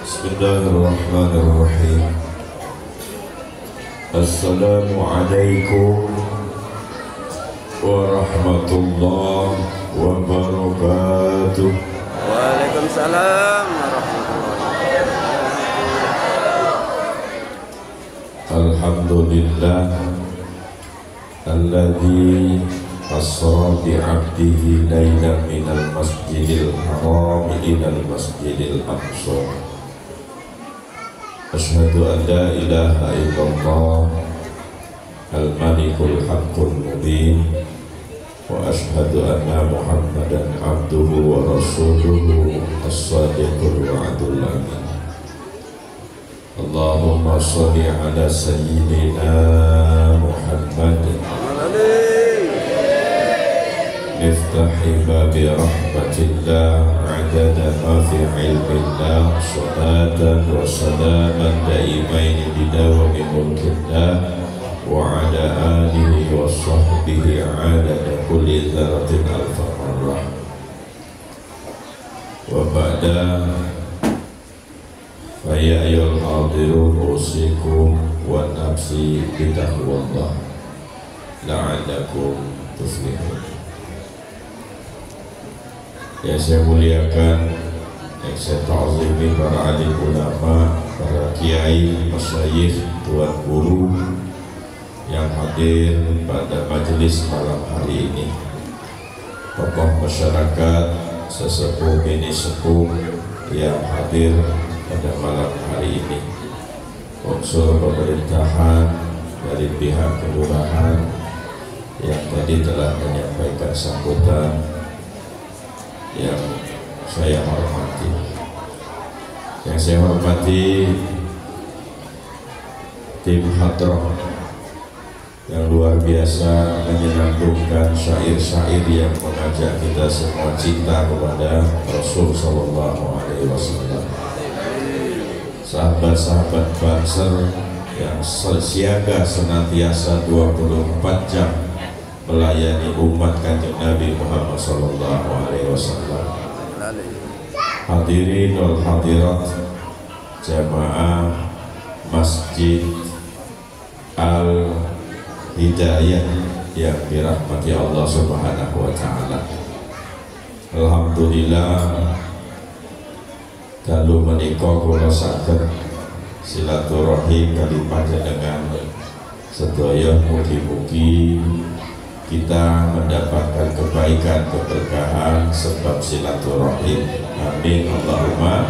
Bismillahirrahmanirrahim. Assalamualaikum warahmatullahi wabarakatuh. Waalaikumsalam warahmatullahi wabarakatuh. Alhamdulillah alladzi asra bi'abdihi laylan minal masjidil haram ilal masjidil aqsa. Asyhadu an la ilaha illallah al-malikul haqqul mubin wa asyhadu anna muhammadan abduhu wa rasuluhu as-sadiqul wa'dul amin. Allahumma sholli ala sayyidina Muhammad Miftahi babi rahmatillah adada ma fi ilmillah salatan wa salaman daimaini bidawami mulkillah wa ala alihi wa sahbihi adada kulli dzaratin alfa marrah wa ba'da fa ya ayyuhal hadirun usikum wa nafsi bitaqwallah la'allakum tuflihun. Yang saya muliakan, yang saya ta'zimi para alim ulama, para kiai, masyayikh, tuan guru yang hadir pada majelis malam hari ini, tokoh masyarakat, sesepuh bini sepuh yang hadir pada malam hari ini, unsur pemerintahan dari pihak kelurahan yang tadi telah menyampaikan sambutan yang saya hormati. Yang saya hormati tim hadroh yang luar biasa menyambungkan syair-syair yang mengajak kita semua cinta kepada Rasul Sallallahu Alaihi Wasallam. Sahabat-sahabat Banser yang siaga senantiasa 24 jam melayani umat Kanjeng Nabi Muhammad sallallahu alaihi wasallam. Hadirin wal hadirat jamaah Masjid Al Hidayah yang dirahmati Allah Subhanahu wa taala. Alhamdulillah kalau menika kula saged silaturahim kali panjenengan sedaya mugi-mugi kita mendapatkan kebaikan, keberkahan sebab silaturahim. Amin Allahumma.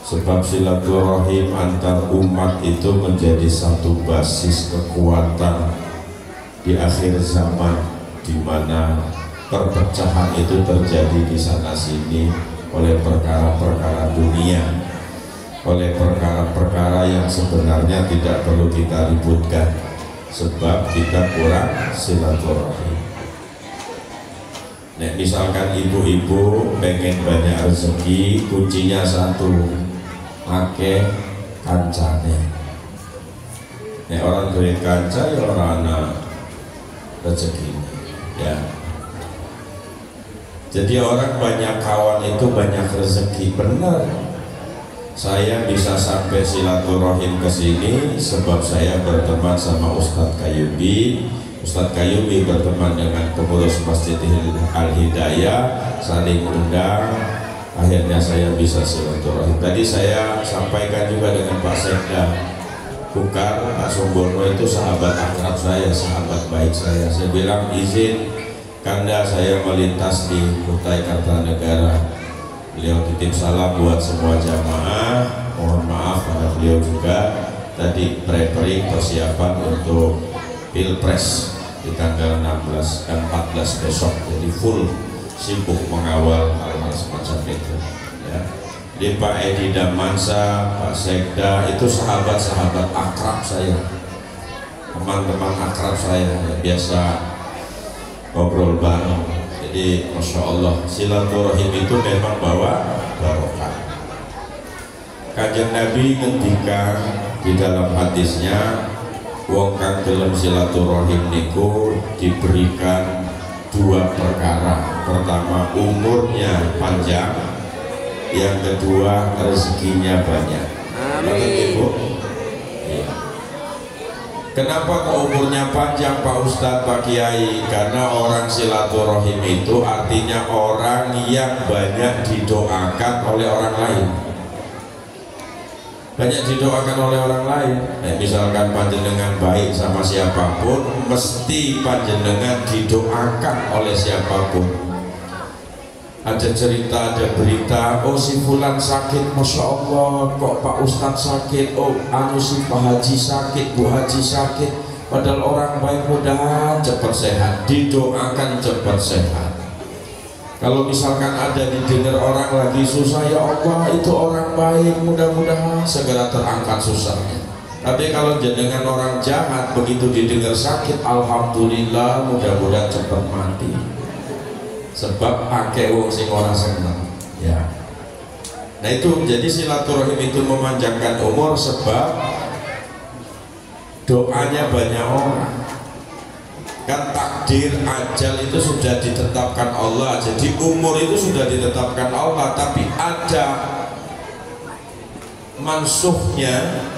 Sebab silaturahim antar umat itu menjadi satu basis kekuatan di akhir zaman, di mana perpecahan itu terjadi di sana sini oleh perkara-perkara dunia, oleh perkara-perkara yang sebenarnya tidak perlu kita ributkan, sebab kita kurang silaturahim. Nek misalkan ibu-ibu pengen banyak rezeki, kuncinya satu, akeh kancane. Nek orang duwe kanca ya orang ana rezeki, ya. Jadi orang banyak kawan itu banyak rezeki, benar. Saya bisa sampai silaturahim ke sini sebab saya berteman sama Ustadz Kayubi. Ustadz Kayubi berteman dengan pengurus Masjid Al Hidayah, saling undang. Akhirnya saya bisa silaturahim. Tadi saya sampaikan juga dengan Pak Sekda Bukar, Pak Sumbono itu sahabat akrab saya, sahabat baik saya. Saya bilang izin Kanda saya melintas di Kutai Kartanegara. Beliau titip salam buat semua jamaah. Mohon maaf pada beliau juga tadi preparing persiapan untuk Pilpres di tanggal 16 dan 14 besok. Jadi full sibuk mengawal hal-hal semacam itu, ya. Di Pak Edi Damansa, Pak Sekda itu sahabat-sahabat akrab saya, teman-teman akrab saya yang biasa ngobrol bareng. Jadi Masya Allah silaturahim itu memang bawa barokah. Kanjeng Nabi ngendikan di dalam hadisnya, wong kang gelem silaturahim niku diberikan dua perkara. Pertama umurnya panjang, yang kedua rezekinya banyak. Amin. Ibu. Iya. Kenapa kok umurnya panjang Pak Ustadz, Pak Kiai? Karena orang silaturahim itu artinya orang yang banyak didoakan oleh orang lain. Banyak didoakan oleh orang lain. Misalkan panjenengan baik sama siapapun, mesti panjenengan didoakan oleh siapapun. Ada cerita, ada berita, oh si fulan sakit, Masya Allah, kok Pak Ustadz sakit, oh anu si Pak Haji sakit, Bu Haji sakit, padahal orang baik, mudahan cepat sehat, didoakan cepat sehat. Kalau misalkan ada didengar orang lagi susah, ya Allah itu orang baik, mudah-mudahan segera terangkat susahnya. Tapi kalau jenengan orang jahat, begitu didengar sakit, alhamdulillah mudah-mudahan cepat mati. Sebab akeh wong sing ora seneng, ya. Nah itu jadi silaturahim itu memanjangkan umur sebab doanya banyak orang. Kan takdir ajal itu sudah ditetapkan Allah, jadi umur itu sudah ditetapkan Allah, tapi ada mansuhnya,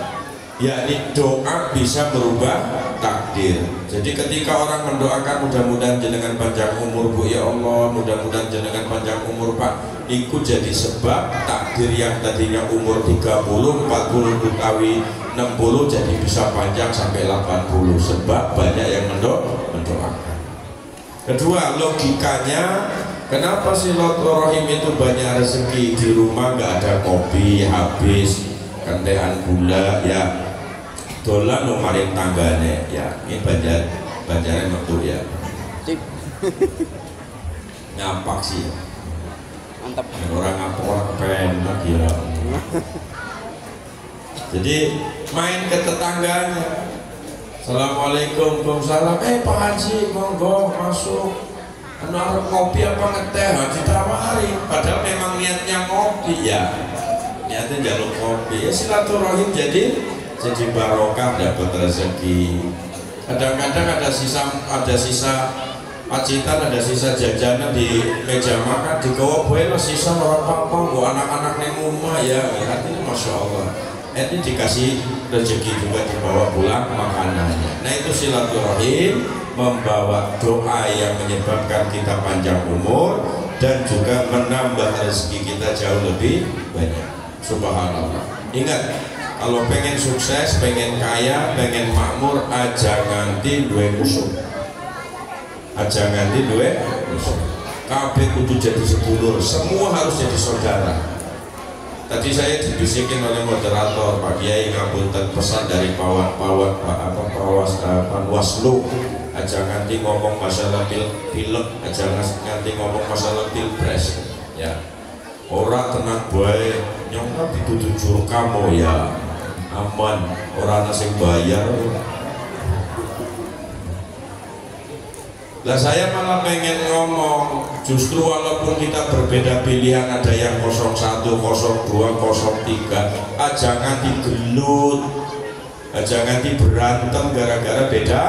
yakni doa bisa merubah takdir. Jadi ketika orang mendoakan mudah-mudahan jenengan panjang umur Bu, ya Allah mudah-mudahan jenengan panjang umur Pak, itu jadi sebab takdir yang tadinya umur 30, 40 utawi 60 jadi bisa panjang sampai 80 sebab banyak yang mendoakan. Kedua, logikanya kenapa silaturahim itu banyak rezeki? Di rumah nggak ada kopi habis, kentean gula ya, dolan numarin tanggane ya, ini banjaran metu ya. Cip. Nyapak sih. Mantap. Orang apa orang kepenak ya. Jadi main ke tetangganya. Assalamualaikum, waalaikumsalam. Pak Haji, monggo masuk. Anak kopi apa ngeteh? Haji tawari. Padahal memang niatnya ngopi ya. Niatnya jalur kopi. Ya silaturahim jadi barokah, dapat rezeki. Kadang-kadang ada sisa pacitan, ada sisa jajanan di meja makan, digawa bae sisa orang apa bu anak-anak neng rumah ya. Artinya Masya Allah. Ini dikasih rezeki juga dibawa pulang makanannya. Nah itu silaturahim membawa doa yang menyebabkan kita panjang umur dan juga menambah rezeki kita jauh lebih banyak. Subhanallah. Ingat, kalau pengen sukses, pengen kaya, pengen makmur, aja nganti duwe musuh. Aja nganti duwe musuh. Kabeh kudu jadi sedulur, semua harus jadi saudara. Tadi saya dibisikin oleh moderator, Pak Kiai ngapunten pesan dari Panwaslu, aja nganti ngomong masalah film, aja nganti ngomong masalah pilpres, ya. Orang tenang baik, nyongka ditutur kamu ya. Aman, orang asing bayar. Lah saya malah pengen ngomong, justru walaupun kita berbeda pilihan, ada yang 01, 02, 03, aja nganti gelut, aja nganti berantem gara-gara beda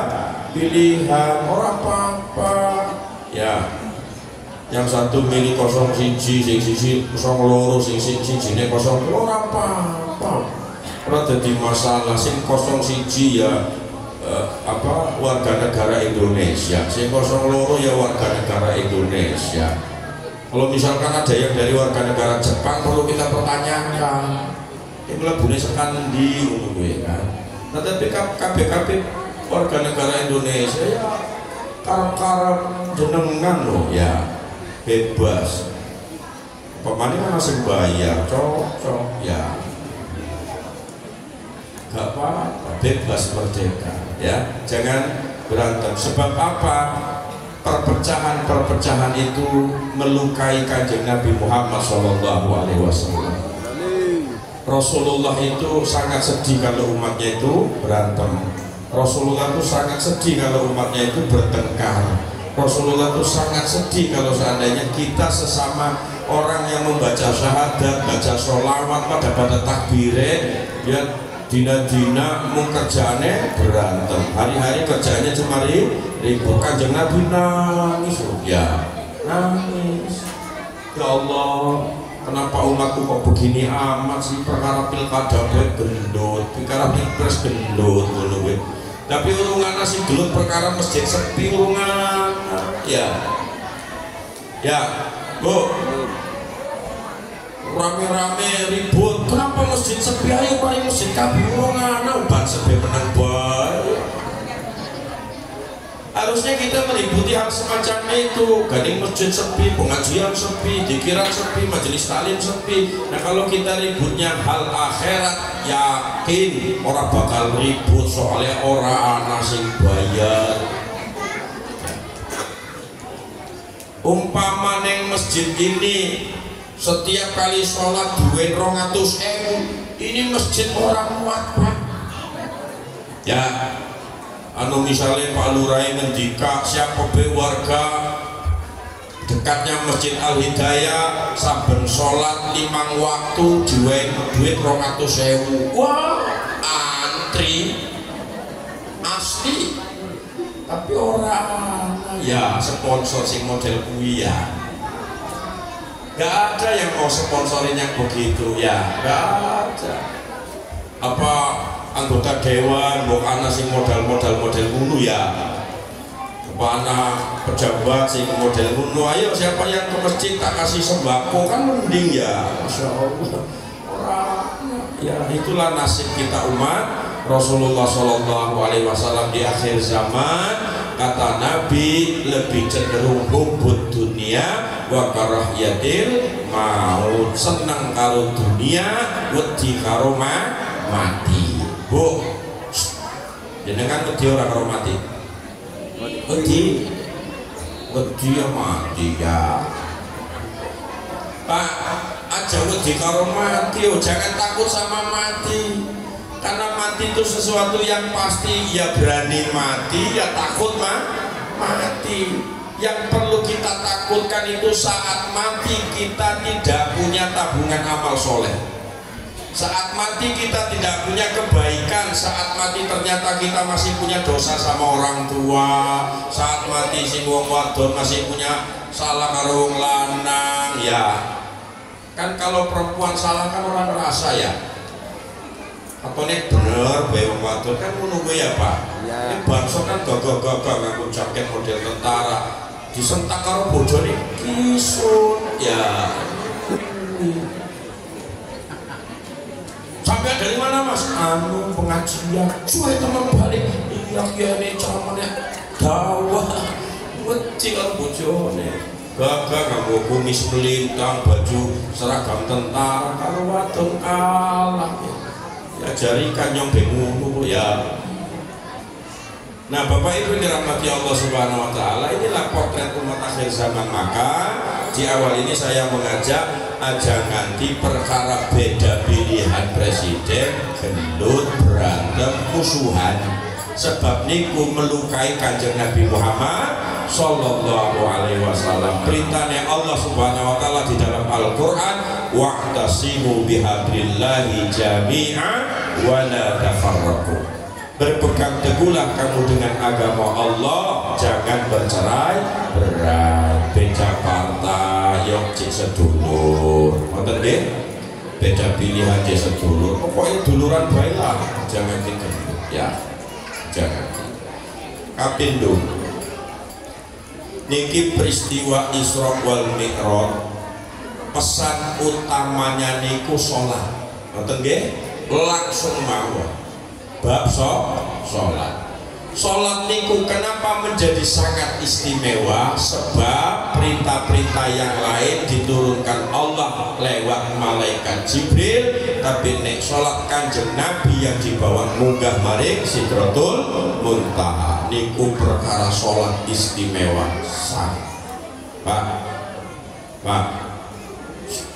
pilihan. Orang apa-apa ya. Yang satu milih 01, sing siji 02, sing sijine 02, ora apa-apa. Ora dadi masalah. Sing 01 ya warga negara Indonesia, sing 02 ya warga negara Indonesia. Kalau misalkan ada yang dari warga negara Jepang perlu kita pertanyakan, ini mlebune sekan ndi ngono kuwi kan. Nah tapi KBKB warga negara Indonesia ya karep-karep jenengan loh ya, bebas. Pemane kan asing bayar, cocok ya. Gak apa-apa, bebas merdeka ya, jangan berantem. Sebab apa? Perpecahan itu melukai Kanjeng Nabi Muhammad SAW. Rasulullah itu sangat sedih kalau umatnya itu berantem. Rasulullah itu sangat sedih kalau umatnya itu bertengkar. Rasulullah itu sangat sedih kalau seandainya kita sesama orang yang membaca syahadat, baca sholawat pada takbire ya, dina-dina mung kerjaannya berantem, hari-hari kerjaannya cuma ribut. Kanjeng Nabi nangis ya, nangis. Ya Allah, kenapa umatku kok begini amat sih, perkara pilkada gendut, perkara pilpres gendut ngono kuwi. Tapi urungan sing gelut perkara masjid sepi urungan. Ya, Bu. Rame-rame ribut, kenapa masjid sepi? Ayo mari masjid kabeh urungan, ban sepi menang bae. Harusnya kita meributi hal semacam itu. Gading masjid sepi, pengajian sepi, dikiran sepi, majelis taklim sepi. Nah kalau kita ributnya hal akhirat, yakin orang bakal ribut soalnya orang ana sing bayar. Umpama neng masjid ini setiap kali sholat duwe 200.000, ini masjid orang muat Pak. Ya. Anu misalnya Pak Lurai ngendika siapa be warga dekatnya Masjid Al Hidayah saben sholat 5 waktu duit 200.000. Wah, antri asli. Tapi orang ya sponsor sing model kuwi ya. Gak ada yang mau sponsorin yang begitu ya, gak ada. Apa anggota dewan, mbok ana sing modal-modal ngono ya. Apa ana pejabat sing model ngono, ayo siapa yang ke masjid tak kasih sembako kan mending ya. Masyaallah. Ya itulah nasib kita umat Rasulullah Shallallahu Alaihi Wasallam di akhir zaman. Kata Nabi lebih cenderung hubud dunia wa karahiyatil maut, senang karo dunia, wedi karo mati. Bu, jenengan wedi ora karo mati? Wedi ya mati ya. Pak, aja wedi karo mati, oh, jangan takut sama mati. Karena mati itu sesuatu yang pasti, ya berani mati, ya takut mati. Yang perlu kita takutkan itu saat mati kita tidak punya tabungan amal soleh. Saat mati kita tidak punya kebaikan. Saat mati ternyata kita masih punya dosa sama orang tua. Saat mati si wong wadon masih punya salah karo wong lanang ya. Kan kalau perempuan salah kan orang rasa ya. Apa nih bener bae wong wadon kan ngono kuwi ya Pak. Ya. Ini bangsa kan gagah-gagah nganggo jaket model tentara. Disentak karo bojone kisun ya. Sampai dari mana Mas? Anu pengajian. Cuy teman balik. Iya kiai ceramahnya dakwah. Wedi karo bojone. Gagah nganggo kumis melintang, baju seragam tentara karo wadon kalah. Ya jarikan nyong ngono ya. Nah Bapak Ibu dirahmati Allah Subhanahu Wa Taala, inilah potret umat akhir zaman. Maka di awal ini saya mengajak aja nganti perkara beda pilihan presiden gendut berantem musuhan, sebab niku melukai kanjeng Nabi Muhammad Sallallahu Alaihi Wasallam. Perintahnya Allah Subhanahu Wa Taala di dalam Al-Quran, wa'tasimu bihablillahi jami'an wa la tafarraqu. Berpegang teguhlah kamu dengan agama Allah, jangan bercerai-berai. Beda partai, yok cek sedulur. Ngoten nggih? Beda pilihan cek sedulur. Pokoknya duluran baiklah, jangan digendut ya. Jangan. Kapindo. Niki peristiwa Isra wal Mi'raj. Pesan utamanya niku sholat. Ngoten nggih? Langsung mawon. Bab sholat. Sholat niku kenapa menjadi sangat istimewa? Sebab perintah-perintah yang lain diturunkan Allah lewat malaikat Jibril, tapi nek sholat kanjeng Nabi yang dibawa munggah maring Sidratul Muntaha niku perkara sholat istimewa. Pak,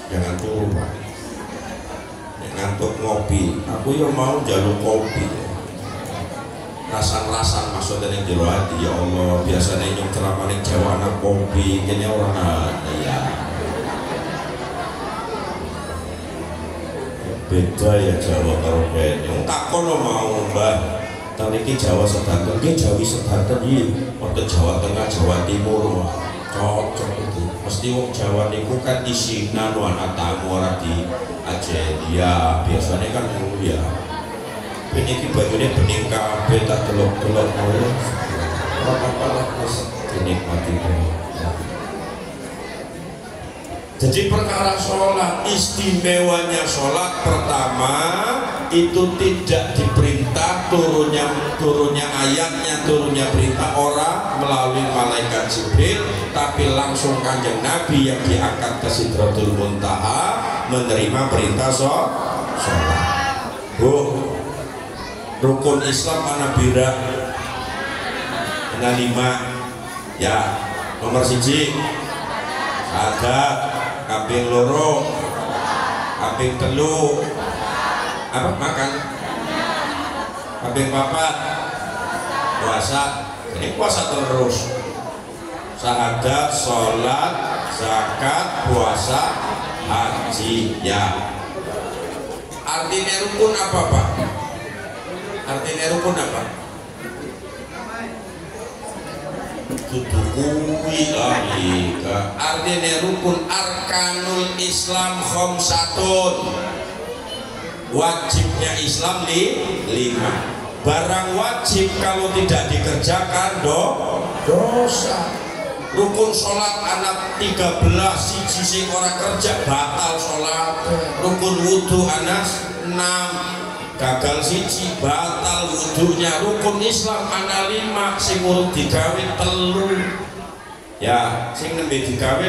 jangan turun Pak. Ngantuk ngopi, aku yang mau jalur kopi. Rasan-rasan maksudnya yang jero hati ya Allah. Biasanya yang ceramah yang Jawa anak kopi, kayaknya orang ada ya. Beda ya Jawa karo kene. Wong takon mau Mbah. Niki Jawa sedanten, nggih Jawi sedanten iki. Wonten Jawa Tengah, Jawa Timur. cocok itu. Mesti wong Jawa niku kan isina nuana tamu ora di ajen ya biasanya kan ya ini bajunya bening kabeh tak telok-telok ngono apa-apa lah wis dinikmati. Jadi perkara sholat, istimewanya sholat pertama itu tidak diperintah turunnya ayatnya, turunnya perintah orang melalui malaikat Jibril, tapi langsung Kanjeng Nabi yang diangkat ke Sidratul Muntaha menerima perintah sholat. Rukun Islam mana bira? Ada 5 ya. Nomor 1 syahadat, kaping loro, kaping telu apa makan, kaping papat puasa. Ini puasa terus, syahadat, sholat, zakat, puasa, haji ya. Artinya rukun apa Pak? Artinya rukun apa? Artinya rukun arkanul Islam khamsatun, wajibnya Islam 5. Barang wajib kalau tidak dikerjakan dosa. Rukun sholat anak 13 siji orang kerja batal sholat. Rukun wudhu anak 6 gagal siji batal wudhunya. Rukun Islam ana 5 sing urung digawe 3 ya, sing nembe digawe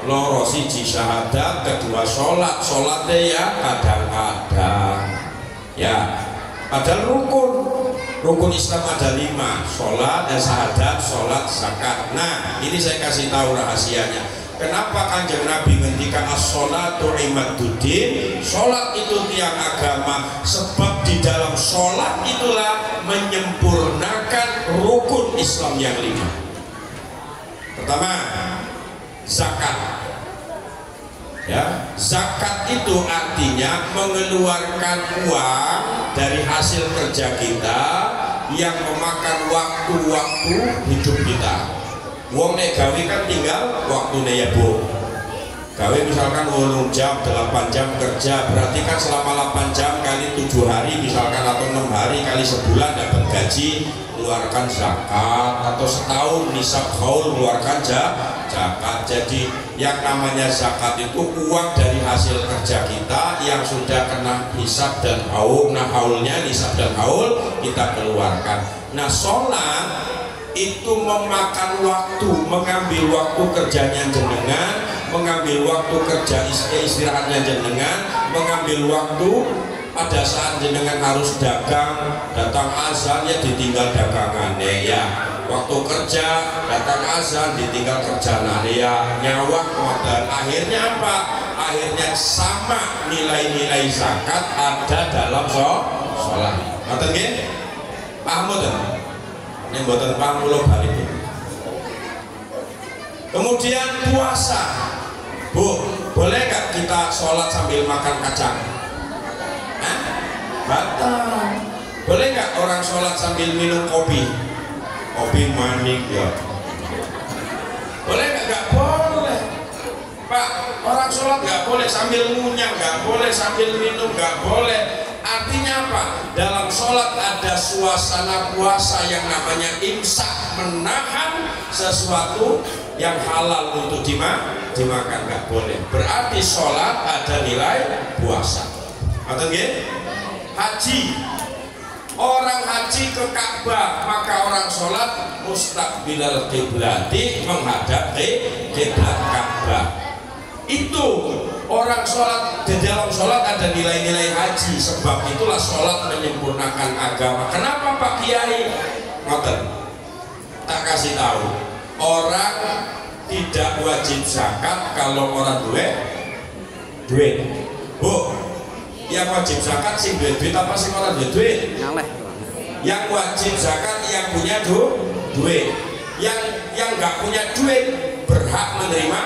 loro, siji syahadat, kedua sholatnya ya kadang-kadang ya. Padahal rukun Islam ada 5, sholat, syahadat, sholat, zakat. Nah ini saya kasih tahu rahasianya. Kenapa Kanjeng Nabi ngendika as-sholatu imaduddin, sholat itu tiang agama, sebab di dalam sholat itulah menyempurnakan rukun Islam yang 5. Pertama, zakat ya. Zakat itu artinya mengeluarkan uang dari hasil kerja kita yang memakan waktu-waktu hidup kita. Wong nek gawe kan tinggal waktune ya Bu. Gawe misalkan 8 jam, 8 jam kerja, berarti kan selama 8 jam kali 7 hari misalkan, atau 6 hari kali sebulan dapat gaji, keluarkan zakat. Atau setahun nisab haul, keluarkan zakat. Jadi yang namanya zakat itu uang dari hasil kerja kita yang sudah kena hisab dan haul. Nah haulnya, nisab dan haul kita keluarkan. Nah sholat itu memakan waktu, mengambil waktu kerjanya jenengan, mengambil waktu kerja istirahatnya jenengan, mengambil waktu pada saat jenengan harus dagang, datang azan ya ditinggal dagangannya ya. Waktu kerja datang azan ditinggal kerjaan ya, nyawa modal. Akhirnya apa? Akhirnya sama nilai-nilai zakat ada dalam sholat. Ngerti nggih? Paham mboten? Nek mboten paham kula balik. Kemudian puasa. Bu, boleh nggak kita sholat sambil makan kacang? Hah? Batal. Boleh nggak orang sholat sambil minum kopi? Kopi manik ya. Boleh nggak? Nggak boleh. Pak, orang sholat nggak boleh sambil ngunyah, nggak boleh sambil minum, nggak boleh. Artinya apa? Dalam sholat ada suasana puasa yang namanya imsak, menahan sesuatu yang halal untuk dimakan, nggak boleh. Berarti sholat ada nilai puasa. Atau nggih? Haji, orang haji ke Ka'bah, maka orang sholat mustaqbilal qiblati, menghadap kiblat Ka'bah. Itu orang sholat, di dalam sholat ada nilai-nilai haji. Sebab itulah sholat menyempurnakan agama. Kenapa Pak Kiai? Ngoten, tak kasih tahu, orang tidak wajib zakat kalau orang duit. Bu, yang wajib zakat sing duit apa sing orang duit? Yang wajib zakat yang punya duit. Yang nggak punya duit berhak menerima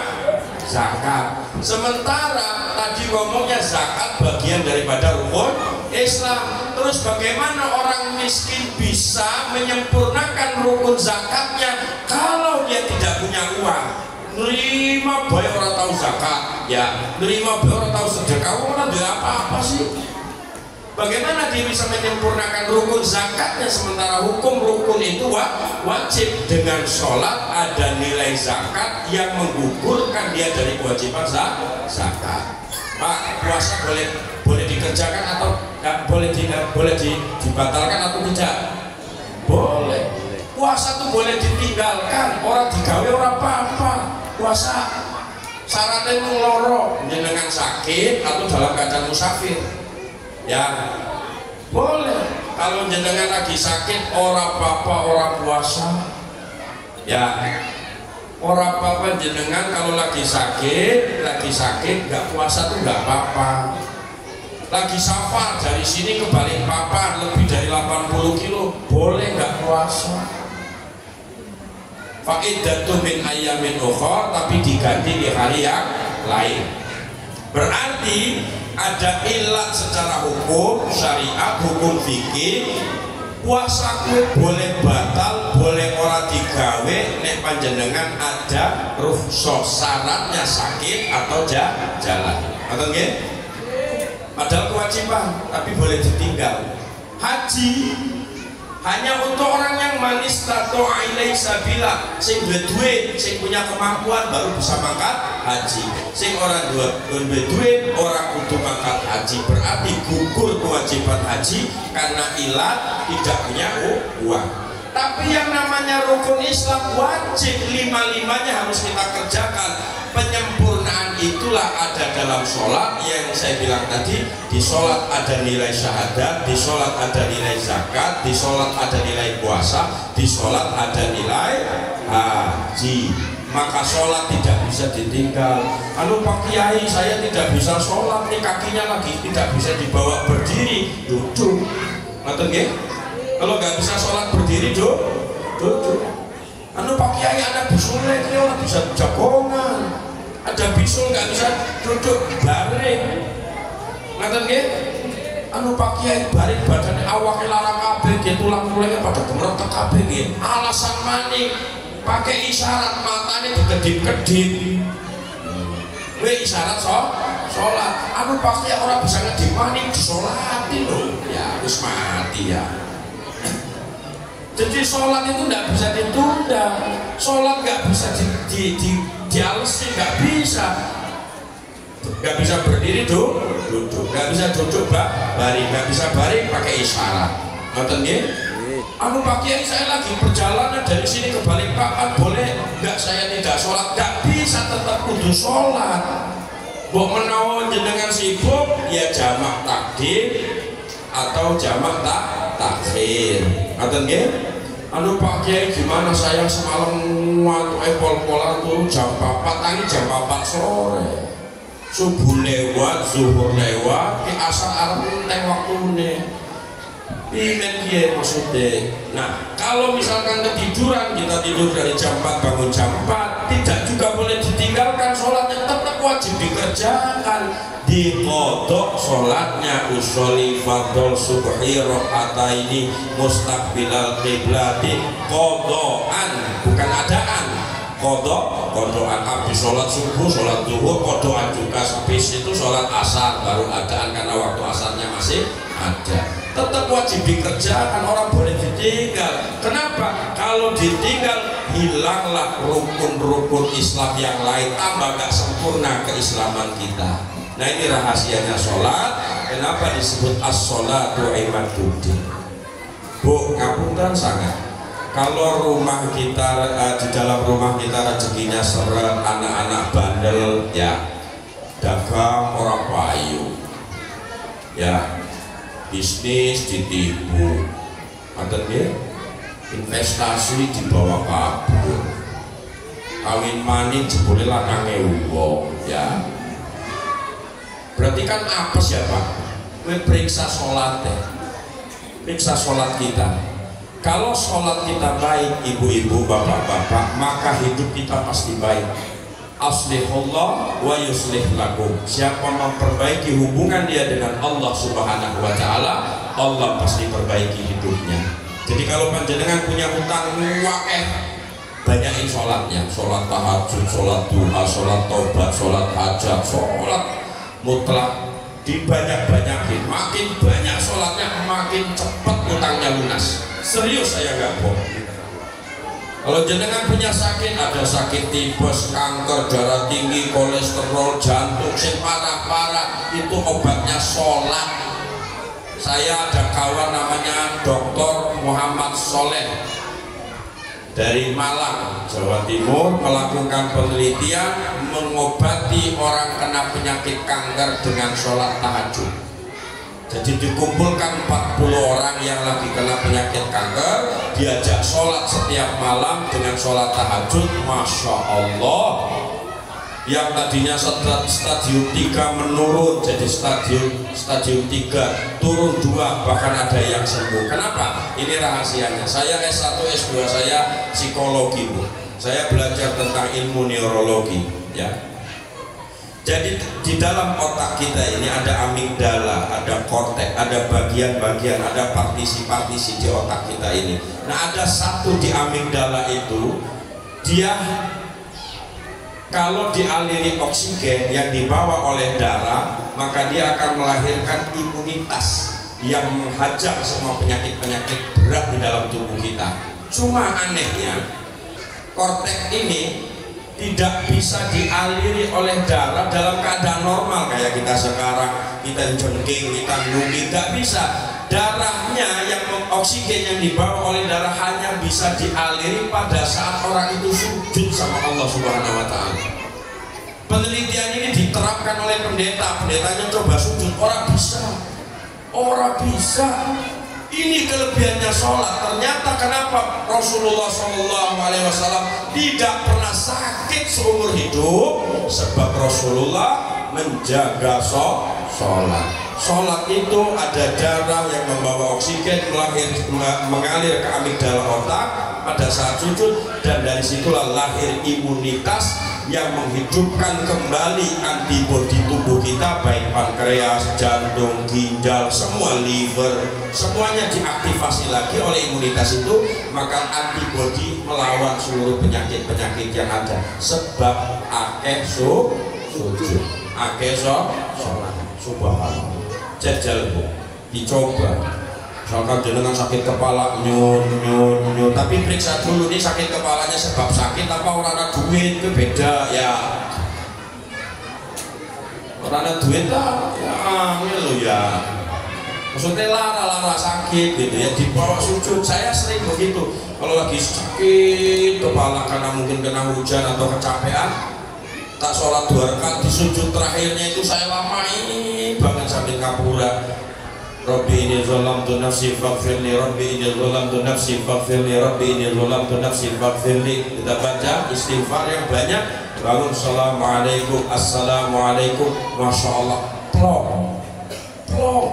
zakat. Sementara tadi ngomongnya zakat bagian daripada rukun Islam. Terus bagaimana orang miskin bisa menyempurnakan rukun zakatnya kalau dia tidak punya uang? nerima bae ora tahu zakat, ya, nerima bae ora tahu sedekah, ora ada apa-apa sih. Bagaimana dia bisa menyempurnakan rukun zakatnya sementara hukum rukun itu wajib? Dengan sholat ada nilai zakat yang menggugurkan dia dari kewajiban zakat. Pak, puasa boleh dikerjakan atau boleh dibatalkan atau tidak? Boleh. Puasa tuh boleh ditinggalkan, orang digawe orang apa-apa. Puasa syaratnya ngeloro, jenengan sakit atau dalam keadaan musafir. Ya boleh. Kalau jenengan lagi sakit orang apa-apa, orang puasa. Ya orang apa-apa jenengan kalau lagi sakit nggak puasa tuh nggak apa-apa. Lagi safar dari sini ke Balikpapan lebih dari 80 kilo boleh nggak puasa. Fa'iddatu min ayyamin ukhra, tapi diganti di hari yang lain. Berarti ada ilat secara hukum syariat, hukum fikih. Puasaku boleh batal, boleh ora digawe nek panjenengan ada rukhsah, syaratnya sakit atau jalan. Atau nggih? Padahal kewajiban tapi boleh ditinggal. Haji hanya untuk orang yang manis tato ilai sabila, sing duit, sing punya kemampuan baru bisa mangkat haji. Sing orang duit orang kudu mangkat haji, berarti gugur kewajiban haji karena ilat tidak punya uang. Tapi yang namanya rukun Islam wajib, lima-limanya harus kita kerjakan. Penyempurnaan itulah ada dalam sholat yang saya bilang tadi. Di sholat ada nilai syahadat, di sholat ada nilai zakat, di sholat ada nilai puasa, di sholat ada nilai haji. Maka sholat tidak bisa ditinggal. Anu Pak Kiai, saya tidak bisa sholat nih, kakinya lagi tidak bisa dibawa berdiri, duduk. Ngerti nggih? Kalau nggak bisa sholat berdiri, duduk. Anu Pak Kiai ada bisul lagi, orang bisa jagongan. Ada bisul nggak bisa duduk, baring. Ngaten nggih? Anu Pak Kiai baring badannya awake larang kabeh, tulang-tulangnya pada gemeretek kabeh nggih. Alasan maning pakai isyarat, matanya dikedip-kedip. Isyarat sholat. Anu Pak Kiai orang bisa ngedimani disolati lho. Ya wis mati ya. Jadi sholat itu nggak bisa ditunda, sholat nggak bisa dialesi, nggak bisa berdiri duduk, nggak bisa duduk baring, nggak bisa baring pakai isyarat. Ngerti nggih? Anu Pak Kiai, saya lagi perjalanan dari sini ke Balikpapan, boleh nggak saya tidak sholat? Nggak bisa, tetap kudu sholat. Mbok menawa jenengan sibuk ya jamak takdim atau jamak takhir. Ngerti nggih? Anu Pak Kiai, gimana saya semalam waktu pol-polan turun jam 4, tangi jam 4 sore, subuh lewat, zuhur lewat, ke asar arep enteng waktune. Pimen kiye maksudnya? Nah, kalau misalkan ketiduran, kita tidur dari jam 4 bangun jam 4, tidak juga boleh ditinggalkan sholatnya, tetap wajib dikerjakan. Dikodok sholatnya, usoli fardol subhi rohataini mustaqbilal qiblati, kodokan bukan adaan. Kodokan habis sholat subuh, sholat zuhur, kodokan juga. Habis itu sholat asar baru adaan karena waktu asarnya masih ada. Tetap wajib dikerjakan, orang boleh ditinggal. Kenapa? Kalau ditinggal hilanglah rukun-rukun Islam yang lain, tambah gak sempurna keislaman kita. Nah ini rahasianya sholat. Kenapa disebut as-sholatu imaduddin? Bu, ngapunten sangat. Kalau rumah kita, di dalam rumah kita rezekinya seret, anak-anak bandel, ya dagang orang payu, ya bisnis ditipu, investasi dibawa kabur, kawin maning jebule lanange wong, ya. Berarti kan apes ya Pak? Kowe periksa sholat deh, periksa sholat kita. Kalau sholat kita baik, ibu-ibu, bapak-bapak, maka hidup kita pasti baik. Aslihullah wa yuslih lakum. Siapa memperbaiki hubungan dia dengan Allah Subhanahu wa Ta'ala, Allah pasti perbaiki hidupnya. Jadi kalau panjenengan punya hutang banyakin sholatnya, sholat tahajud, sholat duha, sholat taubat, sholat hajat, sholat mutlak, dibanyak-banyakin. Makin banyak sholatnya makin cepat utangnya lunas. Serius, saya nggak bohong. Kalau jenengan punya sakit, ada sakit tipes, kanker, darah tinggi, kolesterol, jantung, yang parah-parah, itu obatnya sholat. Saya ada kawan namanya Dr. Muhammad Soleh dari Malang, Jawa Timur, melakukan penelitian mengobati orang kena penyakit kanker dengan sholat tahajud. Jadi dikumpulkan 40 orang yang lagi kena penyakit kanker, diajak sholat setiap malam dengan sholat tahajud. Masya Allah, yang tadinya stadium 3 menurun jadi stadium 3, turun 2, bahkan ada yang sembuh. Kenapa? Ini rahasianya. Saya S1 S2 saya psikologi, Bu. Saya belajar tentang ilmu neurologi, ya. Jadi di dalam otak kita ini ada amigdala, ada korteks, ada bagian-bagian, ada partisi-partisi di otak kita ini. Nah, ada satu di amigdala itu, dia kalau dialiri oksigen yang dibawa oleh darah, maka dia akan melahirkan imunitas yang menghajar semua penyakit-penyakit berat di dalam tubuh kita. Cuma anehnya, korteks ini tidak bisa dialiri oleh darah dalam keadaan normal kayak kita sekarang. Kita jengking, kita nungging, nggak bisa. Darahnya yang oksigen yang dibawa oleh darah hanya bisa dialiri pada saat orang itu sujud sama Allah Subhanahu wa Ta'ala. Penelitian ini diterapkan oleh pendeta. Pendetanya coba sujud, orang bisa. Ini kelebihannya sholat. Ternyata kenapa Rasulullah SAW tidak pernah sakit seumur hidup? Sebab Rasulullah menjaga sholat. Sholat itu ada darah yang membawa oksigen mengalir ke amigdala otak pada saat sujud, dan dari situlah lahir imunitas yang menghidupkan kembali antibodi tubuh kita, baik pankreas, jantung, ginjal, semua liver, semuanya diaktifasi lagi oleh imunitas itu, maka antibodi melawan seluruh penyakit-penyakit yang ada. Sebab akeh sujud, akeh sholat. Subhanallah. Jajal, Bu, dicoba. Misalkan jenengan sakit kepala, nyun, tapi periksa dulu nih sakit kepalanya sebab sakit apa orang ada duit, itu beda ya. Orang ada duit lah, ya lo ya. Maksudnya lara sakit gitu ya, dibawa sujud. Saya sering begitu. Kalau lagi sakit kepala karena mungkin kena hujan atau kecapean, tak sholat 2 rakaat di sujud terakhirnya itu saya lamain banget sambil ngapura. Rabbi inni zalamtu nafsi faghfirli, Rabbi inni zalamtu nafsi faghfirli, Rabbi inni zalamtu nafsi faghfirli. Kita baca istighfar yang banyak, bangun assalamualaikum, assalamualaikum, masya Allah, plong,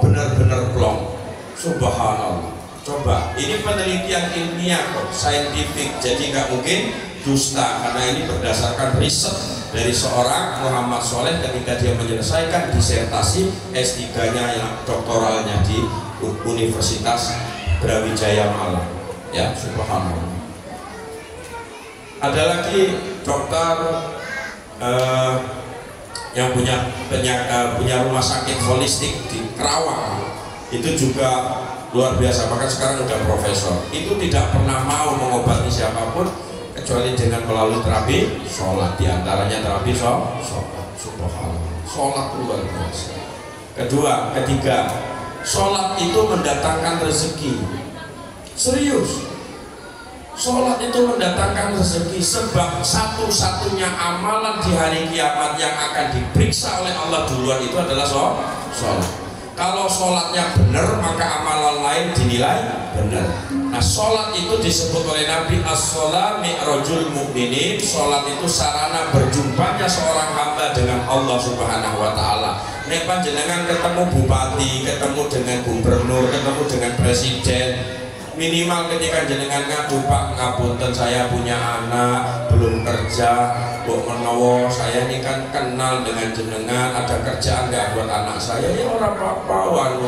benar-benar plong. Subhanallah. Coba, ini penelitian ilmiah kok, saintifik, jadi nggak mungkin dusta, karena ini berdasarkan riset dari seorang Muhammad Soleh ketika dia menyelesaikan disertasi S3-nya yang doktoralnya di Universitas Brawijaya Malang, ya. Subhanallah. Ada lagi dokter yang punya rumah sakit holistik di Kerawang, itu juga luar biasa, bahkan sekarang udah profesor. Itu tidak pernah mau mengobati siapapun kecuali dengan melalui terapi sholat, diantaranya terapi sholat. Subhanallah, sholat luar biasa. Ketiga, sholat itu mendatangkan rezeki. Serius, sholat itu mendatangkan rezeki, sebab satu-satunya amalan di hari kiamat yang akan diperiksa oleh Allah duluan itu adalah sholat. Kalau sholatnya benar, maka amalan lain dinilai benar. Nah, sholat itu disebut oleh Nabi as-sholat mi'rajul mu'minin. Sholat itu sarana berjumpanya seorang hamba dengan Allah Subhanahu wa Ta'ala. Nek panjenengan ketemu bupati, ketemu dengan gubernur, ketemu dengan presiden, minimal ketika jenengan ngadu, Pak ngapunten saya punya anak belum kerja, Bu menawa saya ini kan kenal dengan jenengan, ada kerjaan nggak buat anak saya? Ya orang apa-apa,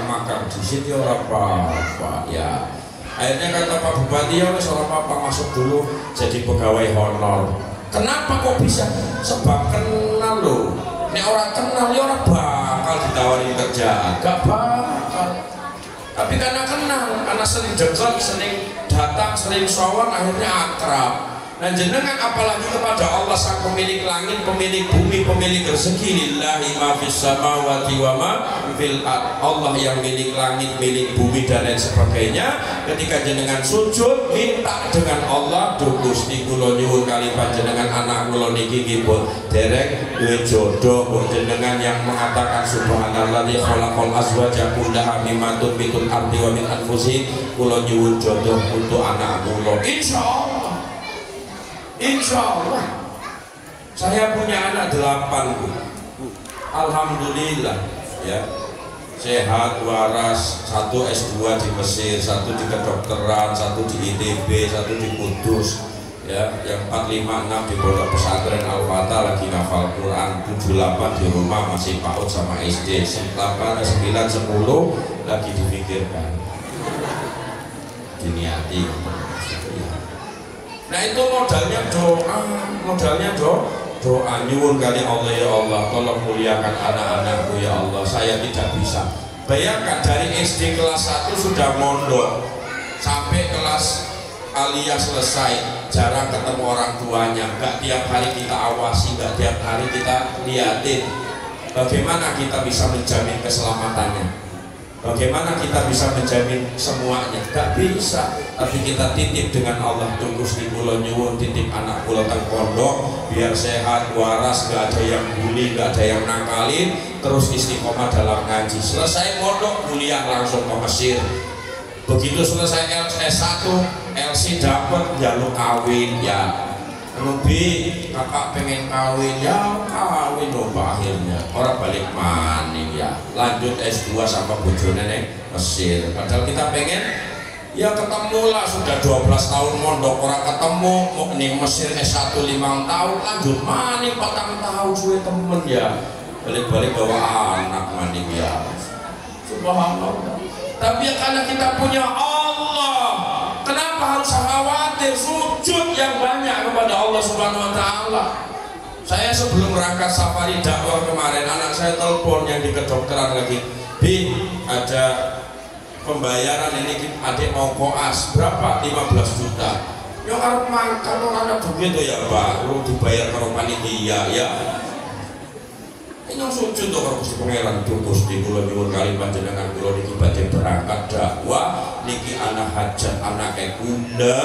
makan di situ orang apa-apa ya. Akhirnya kata Pak Bupati, ya wes ora apa-apa, masuk dulu jadi pegawai honor. Kenapa kok bisa? Sebab kenal loh. Nek orang kenal ya orang bakal ditawarin kerjaan, gak bakal. Tapi karena kenal, karena sering dekat, sering datang, sering sowan, akhirnya akrab. Dan jenengan apalagi kepada Allah sang pemilik langit, pemilik bumi, pemilik rezeki. Lillahi ma fis samawati wa ma fil ard. Allah yang milik langit, milik bumi dan lain sebagainya. Ketika jenengan sujud minta dengan Allah, duh Gusti kula nyuwun kali panjenengan anak kula niki nggih derek duwe jodoh, kok jenengan yang mengatakan subhanalladzi khalaqal azwaja kullaha mimma tunbitul ardi wa min anfusihim, kula nyuwun jodoh untuk anak kula. Insyaallah. Insyaallah. Saya punya anak 8 Bu. Alhamdulillah ya. Sehat, waras, 1 S2 di Mesir, 1 di kedokteran, 1 di ITB, 1 di Kudus ya, yang 4, 5, 6 di pondok pesantren Al-Fatah lagi ngafal Quran, 7, 8 di rumah masih PAUD sama SD, 8, 9, 10 lagi dipikirkan, diniati. Nah itu modalnya doa nyuwun kali Allah, ya Allah tolong muliakan anak-anakku ya Allah, saya tidak bisa. Bayangkan dari SD kelas 1 sudah mondok sampai kelas aliyah selesai, jarang ketemu orang tuanya, gak tiap hari kita awasi, gak tiap hari kita liatin. Bagaimana kita bisa menjamin keselamatannya? Bagaimana kita bisa menjamin semuanya? Gak bisa. Tapi kita titip dengan Allah, tunggu di kula nyuwun titip anak kula teng pondok biar sehat, waras, gak ada yang bully, gak ada yang nakalin, terus istiqomah dalam ngaji. Selesai pondok kuliah langsung ke Mesir. Begitu selesai S1, LC dapat jalur kawin ya. Lebih kakak pengen kawin ya kawin dong akhirnya orang balik maning ya, lanjut S2 sama bojone neng Mesir. Padahal kita pengen ya ketemu lah, sudah 12 tahun mondok orang ketemu, mau nih Mesir S1 5 tahun, lanjut maning 4 tahun suwe temen ya, balik-balik bawa anak maning ya. Subhanallah. Tapi ya karena kita punya Allah, kenapa harus khawatir? Sujud yang banyak kepada Allah Subhanahu wa Ta'ala. Saya sebelum berangkat safari dakwah kemarin, anak saya telepon yang di kedokteran lagi, Bi, ada pembayaran ini, adik mau koas berapa? 15 juta. Ya harus makan orang begitu ya Pak, lu dibayar ke panitia ya. Ini sujud tuh kalau Gusti Pangeran tuh Gusti kula nyuwun kali panjenengan kula niki badhe berangkat dakwah niki anak hajat anake kuda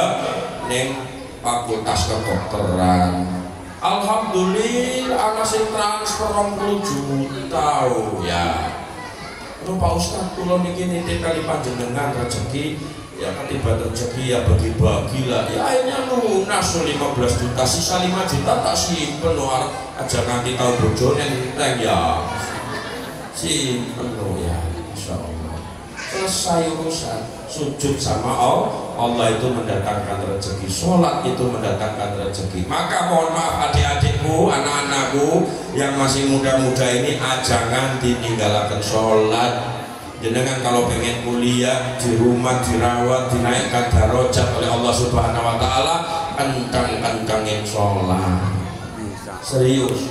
ning fakultas kedokteran. Alhamdulillah anak sing transfer 20 juta ya. Terus Pak Ustaz kula niki nitip kali panjenengan rezeki ya, ketiba rezeki ya bagi-bagi lah ya, akhirnya lunas 15 juta, sisa 5 juta tak simpen luar aja nanti tahu bojone enteng ya, simpen lo ya, insyaallah selesai urusan. Sujud sama Allah itu mendatangkan rezeki, sholat itu mendatangkan rezeki. Maka mohon maaf adik-adikku, anak-anakku yang masih muda-muda ini, jangan ditinggalkan sholat. Jenengan kalau pengen kuliah di rumah dirawat, dinaikkan darajat oleh Allah Subhanahu wa Ta'ala, kencang-kencangin sholat. Serius,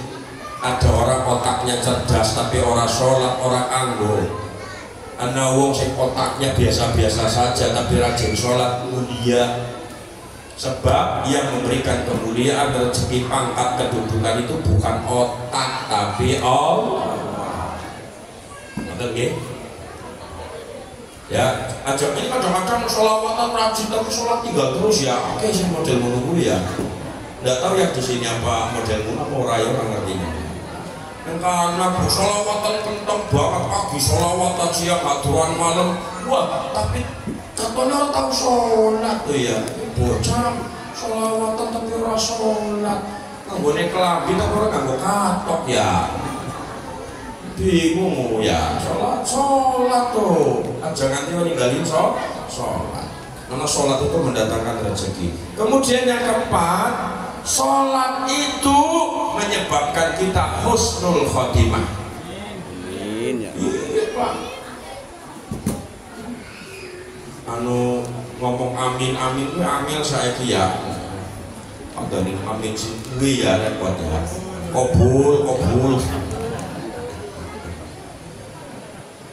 ada orang otaknya cerdas tapi orang sholat, orang anggur. Ana wong sing otaknya biasa-biasa saja tapi rajin sholat, mulia. Sebab yang memberikan kemuliaan, rezeki, pangkat, kedudukan itu bukan otak tapi Allah. Ngerti nggih? Ya, aja ini kadang-kadang sholawatan rajin tapi sholat tinggal terus ya. Oke, sih model menunggu ya. Nggak tahu ya di sini apa model apa orang yang ngertinya. Yang karena sholawatan kentong banget pagi, sholawatan siang, aturan malam. Wah, tapi katanya orang tahu sholat tuh ya. Bocah sholawatan tapi orang sholat. Nggone kelambi tapi orang nggak katok ya. Bingung ya, sholat tuh aja nganti ninggalin sholat. Karena sholat itu mendatangkan rezeki. Kemudian yang keempat, sholat itu menyebabkan kita husnul khotimah. Amin ya. Iya Pak. ngomong amin amin kuwi angel saiki ya. Padahal amin sing kuwi ya repot ya. Kabul.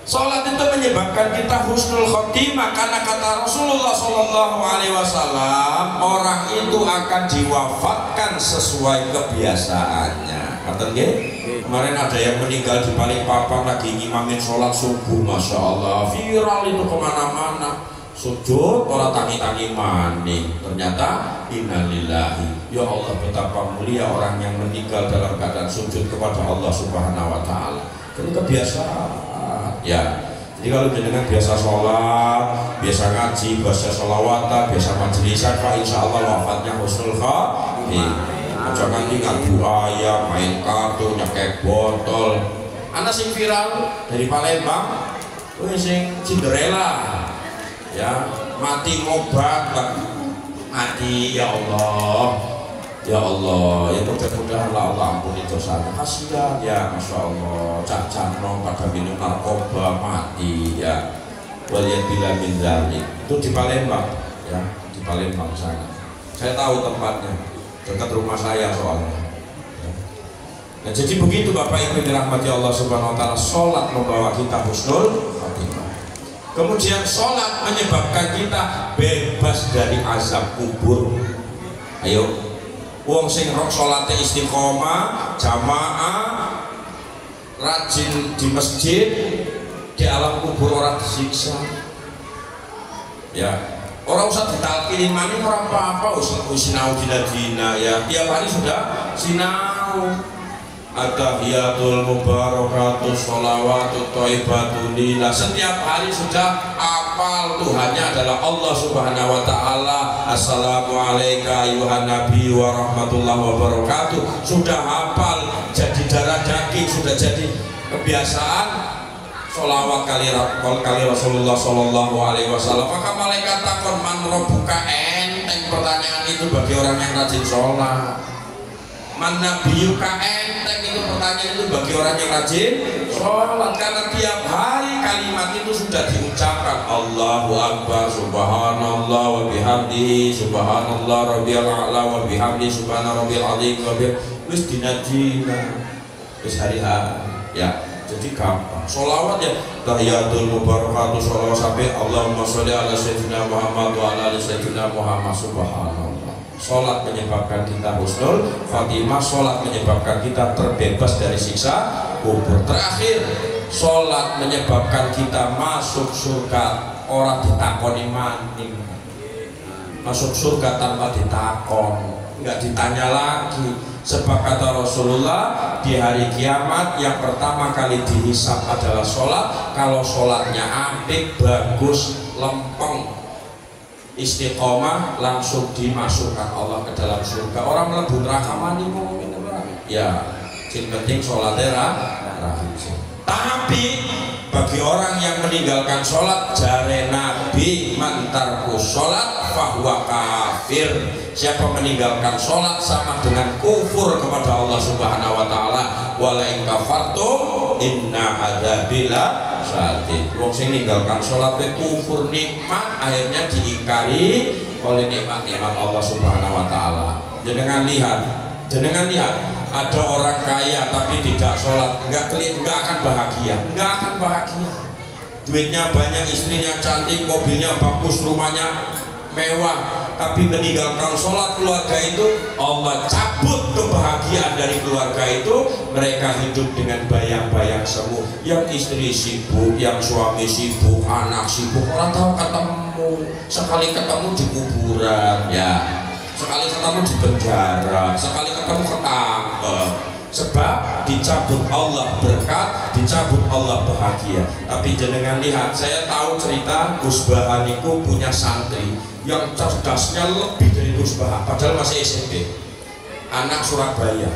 Salat itu menyebabkan kita husnul khotimah karena kata Rasulullah Shallallahu Alaihi Wasallam orang itu akan diwafatkan sesuai kebiasaannya. Kata nggih? Kemarin ada yang meninggal di paling papan lagi ngimamin sholat subuh, masya Allah, viral itu kemana-mana. Sujud orang tangi-tangi maning, ternyata innalillahi. Ya Allah, betapa mulia orang yang meninggal dalam keadaan sujud kepada Allah Subhanahu Wa Taala. Ini kebiasaan. Ya, jadi kalau jenengan biasa sholat, biasa ngaji, biasa sholawatan, biasa majelisan, Pak, insya Allah wafatnya husnul khotimah. Jangan tinggal buaya, main kartu, nyekek botol. Anak sing viral dari Palembang, sing Cinderella, ya mati ngobat, mati ya Allah. Ya Allah, ya mudah-mudahan Allah ampuni dosanya. Kasihan ya, masya Allah. Cak Cano pada minum narkoba mati ya. Waliyadillah min dzalik. Itu di Palembang, ya di Palembang sana. Saya tahu tempatnya, dekat rumah saya soalnya. Nah, jadi begitu Bapak Ibu dirahmati Allah Subhanahu Wa Taala. Sholat membawa kita husnul khotimah. Kemudian sholat menyebabkan kita bebas dari azab kubur. Ayo. Wong sing rok salate istiqomah, jamaah, rajin di masjid, di alam kubur orang disiksa. Ya, orang usah ditalkini maning orang apa-apa, usah sinau dina-dina ya. Tiap hari sudah sinau. At-tahiyatul mubarakatuh sholawatut thayyibatun lillah. Setiap hari sudah hafal Tuhannya adalah Allah Subhanahu Wa Taala. Assalamualaikum ayuhan nabi wa rahmatullahi wabarakatuh. Sudah hafal, jadi darah daging, sudah jadi kebiasaan. Sholawat kali Rasulullah Shallallahu Alaihi Wasallam. Maka malaikat takon man rabbuka, enteng pertanyaan itu bagi orang yang rajin sholat. Man nabiyuka, enteng itu pertanyaan itu bagi orang yang rajin sholat, karena tiap hari kalimat itu sudah diucapkan. Allahu Akbar, subhanallah wa bihamdihi, subhanallah rabbiyal a'la wa bihamdihi, subhana rabbiyal azim wa wis dinajina wis hari-hari ya. Jadi gampang sholawat ya, tahiyatul mubarakatuh sholawat sampai Allahumma sholli ala sayyidina Muhammad wa ala ali sayyidina Muhammad. Subhanallah. Sholat menyebabkan kita husnul khotimah, sholat menyebabkan kita terbebas dari siksa kubur. Terakhir, sholat menyebabkan kita masuk surga. Orang ditakoni maning, masuk surga tanpa ditakon, nggak ditanya lagi. Sebab kata Rasulullah, di hari kiamat yang pertama kali dihisab adalah sholat. Kalau sholatnya apik, bagus, lempeng, istiqomah, langsung dimasukkan Allah ke dalam surga. Orang mlebu neraka mani ngomongin apa? Ya, yang penting sholatnya rahim. Tapi bagi orang yang meninggalkan sholat, jare Nabi mantarku sholat fahuwa kafir. Siapa meninggalkan sholat sama dengan kufur kepada Allah Subhanahu Wa Taala. Wala in kafartum inna adzabila syadid. Wong sing ninggalkan sholat kufur nikmat, akhirnya diingkari oleh nikmat-nikmat Allah Subhanahu Wa Taala. Jangan lihat ada orang kaya tapi tidak sholat, nggak akan bahagia, duitnya banyak, istrinya cantik, mobilnya bagus, rumahnya mewah, tapi meninggalkan sholat keluarga itu, Allah cabut kebahagiaan dari keluarga itu. Mereka hidup dengan bayang-bayang semu, yang istri sibuk, yang suami sibuk, anak sibuk, orang tahu ketemu, sekali ketemu di kuburan ya, sekali ketemu di penjara, sekali ketemu ketangkep. Sebab dicabut Allah berkat, dicabut Allah bahagia. Tapi jenengan lihat, saya tahu cerita Gus Bahan itu punya santri yang cerdasnya lebih dari Gus Bahan, padahal masih SMP, anak Surabaya,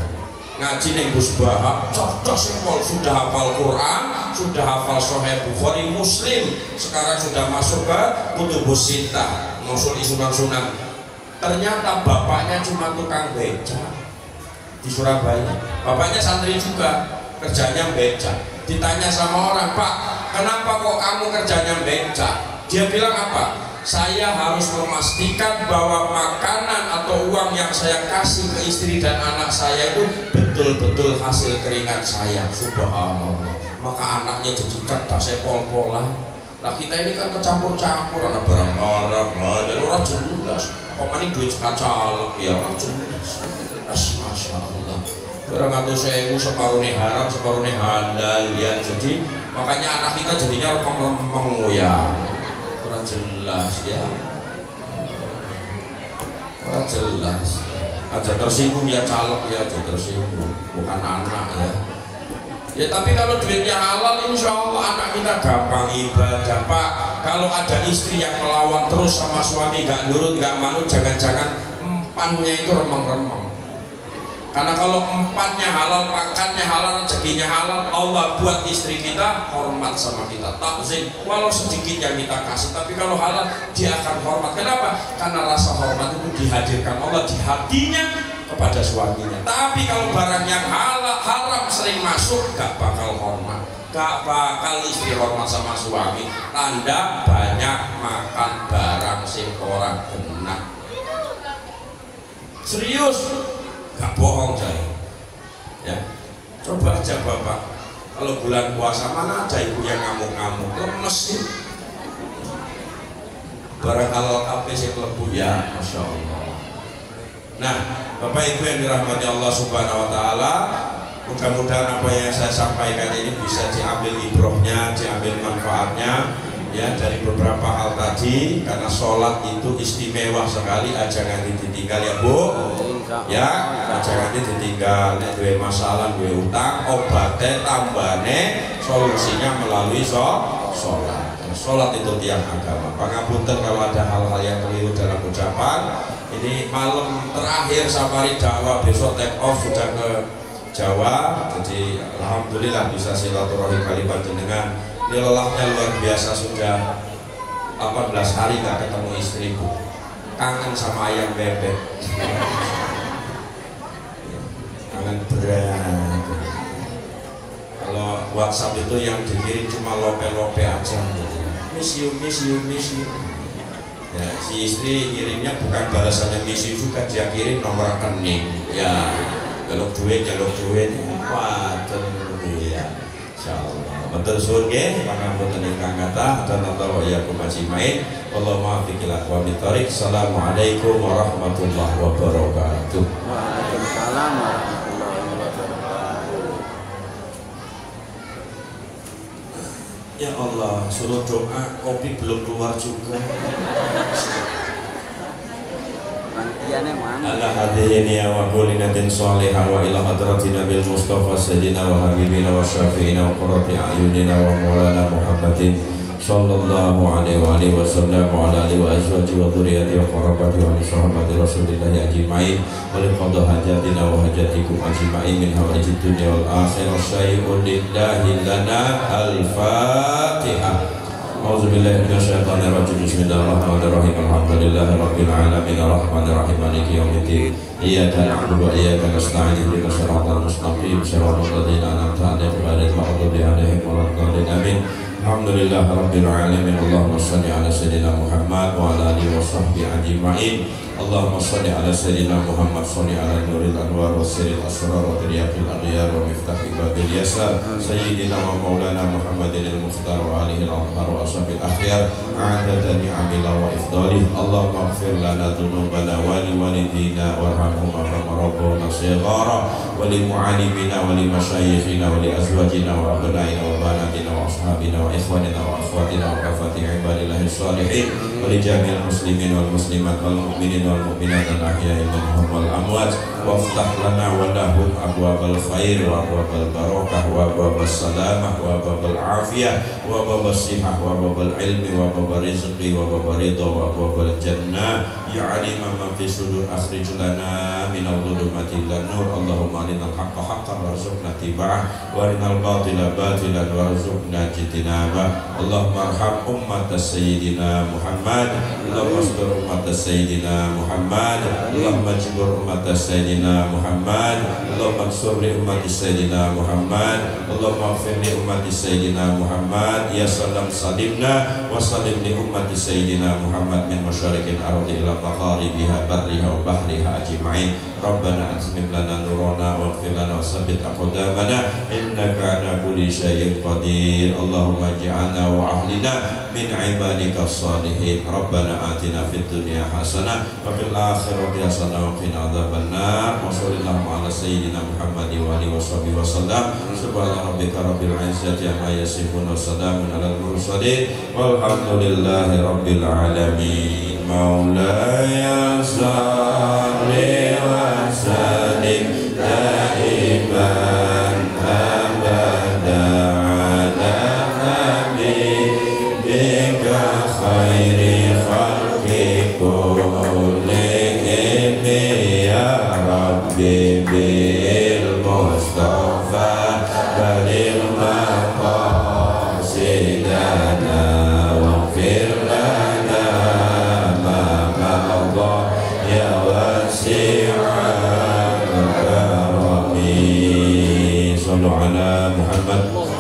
ngaji ning Gus Bahan, cerdas semua, sudah hafal Quran, sudah hafal Sahih Bukhari, Muslim, sekarang sudah masuk ke Kutubus Sittah, ngusul sunan-sunan. Ternyata bapaknya cuma tukang beca di Surabaya. Bapaknya santri juga, kerjanya beca. Ditanya sama orang, Pak, kenapa kok kamu kerjanya beca? Dia bilang apa? saya harus memastikan bahwa makanan atau uang yang saya kasih ke istri dan anak saya itu betul-betul hasil keringat saya. Subhanallah. Maka anaknya jadi cerdas, pol-polan. Nah kita ini kan kecampur-campur, ada barang-barang, dan orang jelas. Kok ini duit sekacalek, ya orang jelas. Masya Allah. Barang atau sewu separuhnya haram, separuhnya halal, ya. Jadi makanya anak kita jadinya lempeng-lempeng ya. Orang jelas ya. Orang jelas. Aja tersinggung ya caleg ya, aja tersinggung. Bukan anak ya. Ya tapi kalau duitnya halal, insya Allah anak kita gampang ibadah Pak. Kalau ada istri yang melawan terus sama suami, gak nurut, gak manut, jangan-jangan empannya itu remeng-remeng. Karena kalau empannya halal, makannya halal, rezekinya halal, Allah buat istri kita hormat sama kita, takzim, walau sedikit yang kita kasih. Tapi kalau halal, dia akan hormat. Kenapa? Karena rasa hormat itu dihadirkan Allah di hatinya kepada suaminya. Tapi kalau barang yang halal, haram sering masuk, gak bakal hormat, gak bakal istri hormat sama suami. Tanda banyak makan barang sing ora benar. Serius, gak bohong saya. Ya, coba aja Bapak, kalau bulan puasa mana ada ibu yang ngamuk-ngamuk, lemes sih. Barang halal kabeh sing mlebu ya, Masya Allah. Nah, Bapak Ibu yang dirahmati Allah Subhanahu wa Ta'ala, mudah-mudahan apa yang saya sampaikan ini bisa diambil ibrohnya, diambil manfaatnya ya dari beberapa hal tadi. Karena sholat itu istimewa sekali, jangan ditinggal ya Bu ya, jangan ditinggal. Nek duwe masalah, duwe utang, obatnya tambane solusinya melalui sholat. Sholat itu tiang agama. Pangapunten kalau ada hal-hal yang keliru dalam ucapan. Ini malam terakhir safari dakwah, besok take off sudah ke Jawa. Jadi alhamdulillah bisa silaturahim kali panjenengan. Ini lelahnya luar biasa, sudah 18 hari gak ketemu istriku. Kangen sama ayam bebek. Kangen berat. Kalau WhatsApp itu yang dikirim cuma lope-lope aja. Miss you, miss you, miss you. Ya, si istri kirimnya bukan balasannya miss you juga, dia kirim nomor rekening. Ya, jaluk duit. Waduh ya. Insyaallah. Betul surga, pangapunten ingkang kathah dan atawa ya kumajimain. Wallahu muwaffiq ila aqwamit thoriq. Assalamualaikum warahmatullahi wabarakatuh. Waalaikumsalam warahmatullahi wabarakatuh. Ya Allah, suruh doa, kopi belum keluar juga. Panitia mana? Ala hadirin ya wa kulinatin salihah wa ila hadratina bil Mustafa sayyidina wa habibina wa syafi'ina wa qurrati a'yunina wa maulana Muhammadin sallallahu alaihi wa alihi wasallam wa ala alihi wa azwajihi wa dhurriyyatihi wa qarabatihi wa sahabati Rasulillahi ajmain wa liqadha hajatina wa hajatikum ajmain min hawaijid dunya wal akhirah. Syai'un lillahi lana al-Fatihah. A'udzu billahi minasyaitonir rajim. Bismillahirrahmanirrahim. Alhamdulillahi rabbil alamin arrahmanir rahim maliki yaumiddin. Iyyaka na'budu wa iyyaka nasta'in. Ihdinas siratal mustaqim. Shiratal ladzina an'amta 'alaihim ghairil maghdubi 'alaihim waladdallin. Amin. Alhamdulillah rabbil alamin. Allahumma shalli ala sayyidina Muhammad wa ala alihi wa sahbihi ajma'in. Allahumma shalli ala sayyidina Muhammad, shalli ala nuril anwar wa sirril asrar wa tiryatil aghyar wa miftahi babil yasar sayyidina wa maulana Muhammadin al-mukhtar wa alihi al-athhar wa ashabil akhyar a'adada ni'amillah wa ifdalih. Allahumma ighfir lana dhunubana wa li walidina warhamhuma kama rabbuna shighara wa li mu'allimina wa li masyayikhina wa li azwajina wa abnaina wa banatina wa ashabina wa ikhwanina wa akhwatina wa kafati ibadillahi shalihin wa li jami'il muslimin wal muslimat wal mu'minin wal mu'minat al ahya'i minhum wal amwat waftah lana wa lahum abwabal khair wa abwabal barakah wa abwabal salamah wa abwabal afiyah wa abwabal sihah wa abwabal ilmi wa abwabal rizqi wa abwabal ridha wa abwabal jannah ya alima ma fi sudur akhrij lana min dhulumatil nur. Allahumma arinal haqqa haqqan warzuqna ittiba'ah wa arinal batila batilan warzuqna ijtinabah. Allahumma arham ummat sayyidina Muhammad. Allahumma astur ummat sayyidina Muhammad. Allahumma jibur ummat sayyidina Muhammad. Allahumma ansur li ummat sayyidina Muhammad. Allahumma ighfir li ummat sayyidina Muhammad. Ya salam salimna wa salim li ummat sayyidina Muhammad min masyariqil ardi ila magharibiha barriha wa bahriha ajma'in. Rabbana atmim lana nurana waghfir lana wa sabbit aqdamana innaka ala kulli syai'in qadir. Allahumma ij'alna wa ahlina min ibadika salihin. Rabbana atina fid dunya hasanah wa fil akhirati hasanah wa qina adzabannar. Wa sallallahu ala sayyidina Muhammad wa alihi washabihi wasallam. Subhana rabbika rabbil izzati amma yasifun wa salamun alal mursalin walhamdulillahi rabbil alamin. Maulaya salli wa sallim daiman abada ala habibika khairi khalqi kullihim ya Rabbi bil Mustafa balil maqasidana waghfir lana ma ma'adha ya wasi'al karami. Sallu ala Muhammad.